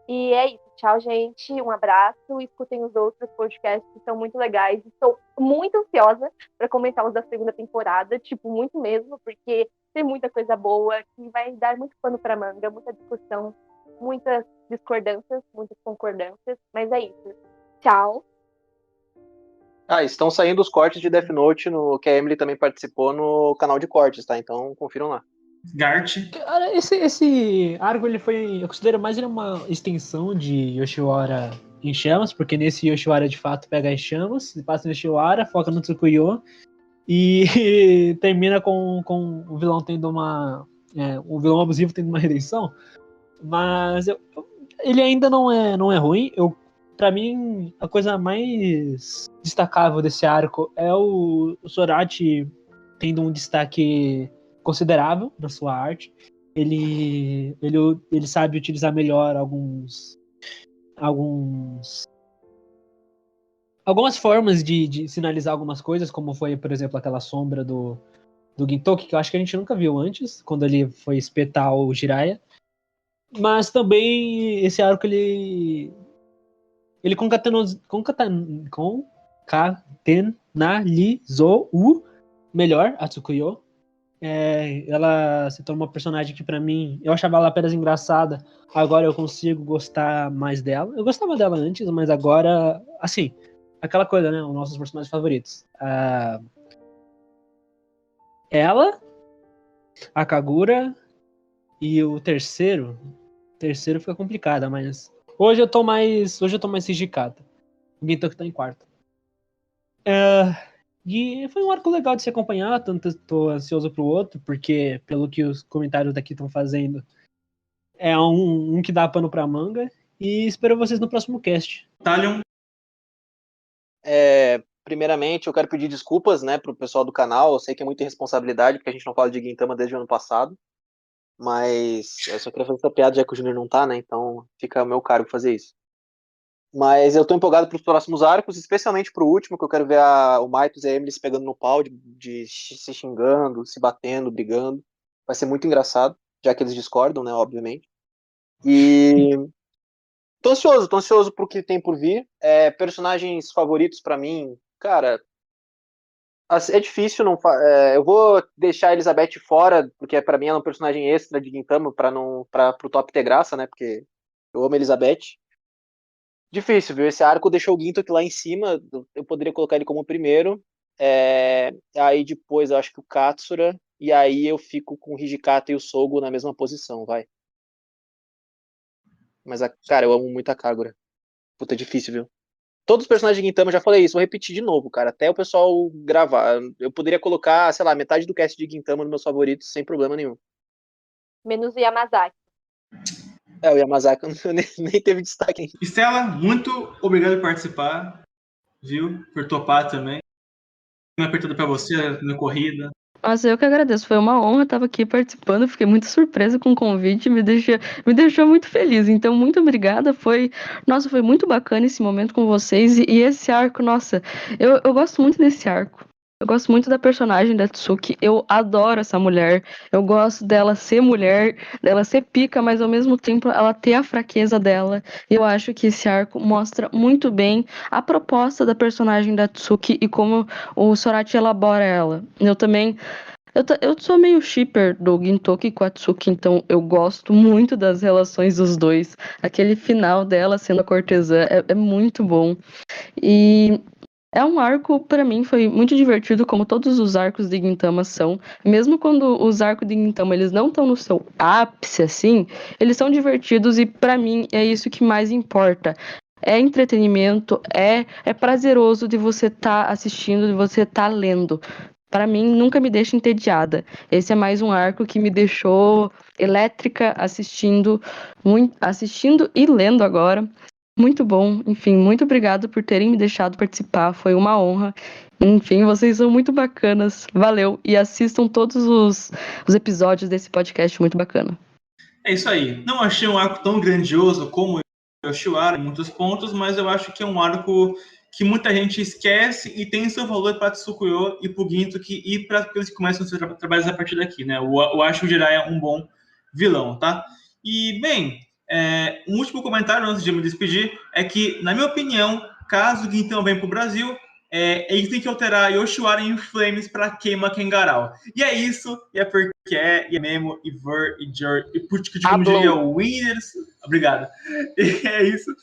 E é isso. Tchau, gente. Um abraço. Escutem os outros podcasts que são muito legais. Estou muito ansiosa para comentar os da segunda temporada, tipo, muito mesmo, porque tem muita coisa boa que vai dar muito pano para manga, muita discussão, muitas discordâncias, muitas concordâncias. Mas é isso. Tchau. Estão saindo os cortes de Death Note, que a Emily também participou no canal de cortes, tá? Então confiram lá. Gart. Cara, esse arco, eu considero mais ele uma extensão de Yoshiwara em chamas, porque nesse Yoshiwara de fato pega as chamas, passa no Yoshiwara, foca no Tsukuyo e termina com o vilão tendo o vilão abusivo tendo uma redenção. Mas ele ainda não é ruim. Pra mim, a coisa mais destacável desse arco é o Sorachi tendo um destaque considerável na sua arte. Ele sabe utilizar melhor algumas formas de sinalizar algumas coisas, como foi, por exemplo, aquela sombra do Gintoki, que eu acho que a gente nunca viu antes, quando ele foi espetar o Jiraiya. Mas também esse arco ele concatenalizou melhor a Tsukuyo. Ela se tornou uma personagem que pra mim, eu achava ela apenas engraçada, agora eu consigo gostar mais dela. Eu gostava dela antes, mas agora, assim, aquela coisa, né, os nossos personagens favoritos. Ela, a Kagura e o terceiro fica complicada, mas hoje eu tô mais Hijikata. O Gintoki tá em quarto. E foi um arco legal de se acompanhar, tanto estou ansioso pro outro, porque pelo que os comentários daqui estão fazendo, é um que dá pano pra manga. E espero vocês no próximo cast. Talion. primeiramente, eu quero pedir desculpas, né, pro pessoal do canal. Eu sei que é muita irresponsabilidade, porque a gente não fala de Gintama desde o ano passado. Mas eu só queria fazer essa piada, já que o Júnior não tá, né? Então fica ao meu cargo fazer isso. Mas eu tô empolgado pros próximos arcos, especialmente pro último, que eu quero ver o Maitos e a Emily se pegando no pau, de se xingando, se batendo, brigando. Vai ser muito engraçado, já que eles discordam, né, obviamente. E tô ansioso pro que tem por vir. Personagens favoritos pra mim, cara, é difícil, não eu vou deixar a Elizabeth fora, porque pra mim ela é um personagem extra de Gintama, pro top ter graça, né, porque eu amo a Elizabeth. Difícil, viu? Esse arco deixou o Gintoki lá em cima. Eu poderia colocar ele como primeiro. Aí depois eu acho que o Katsura. E aí eu fico com o Hijikata e o Sogo na mesma posição, vai. Mas, cara, eu amo muito a Kagura. Puta, é difícil, viu? Todos os personagens de Gintama, eu já falei isso, vou repetir de novo, cara. Até o pessoal gravar. Eu poderia colocar, sei lá, metade do cast de Gintama nos meus favoritos, sem problema nenhum. Menos o Yamazaki. O Yamazaki nem teve destaque. Estela, muito obrigado por participar, viu? Por topar também. Uma apertada pra você na corrida. Nossa, eu que agradeço. Foi uma honra estar aqui participando. Fiquei muito surpresa com o convite, me deixou muito feliz. Então, muito obrigada. Foi muito bacana esse momento com vocês. E esse arco, nossa, eu gosto muito desse arco. Eu gosto muito da personagem da Tsuki. Eu adoro essa mulher. Eu gosto dela ser mulher, dela ser pica, mas ao mesmo tempo ela ter a fraqueza dela. Eu acho que esse arco mostra muito bem a proposta da personagem da Tsuki e como o Sorachi elabora ela. Eu sou meio shipper do Gintoki com a Tsuki, então eu gosto muito das relações dos dois. Aquele final dela sendo a cortesã é muito bom. E é um arco, pra mim, foi muito divertido, como todos os arcos de Gintama são. Mesmo quando os arcos de Gintama eles não estão no seu ápice, assim, eles são divertidos e pra mim é isso que mais importa. É entretenimento, é prazeroso de você estar assistindo, de você estar lendo. Pra mim, nunca me deixa entediada. Esse é mais um arco que me deixou elétrica assistindo e lendo agora. Muito bom, enfim, muito obrigada por terem me deixado participar, foi uma honra. Enfim, vocês são muito bacanas, valeu, e assistam todos os episódios desse podcast muito bacana. É isso aí. Não achei um arco tão grandioso como o Yoshiwara em muitos pontos, mas eu acho que é um arco que muita gente esquece e tem seu valor para Tsukuyo e pro Gintoki e para aqueles que começam seus trabalhos a partir daqui, né? Eu acho que o Jiraiya é um bom vilão, tá? E, bem, um último comentário antes de me despedir é que, na minha opinião, caso o Gintama venha pro Brasil, eles têm que alterar Yoshiwara em Flames para Keima Kengarau. E é isso, e é porque e é mesmo, e ver, e jor, e putz, que como diria o Winners. Obrigado. E é isso.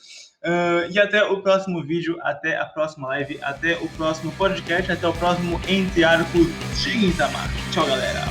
E até o próximo vídeo, até a próxima live, até o próximo podcast, até o próximo Entre Arcos de Gintama. Tchau, galera.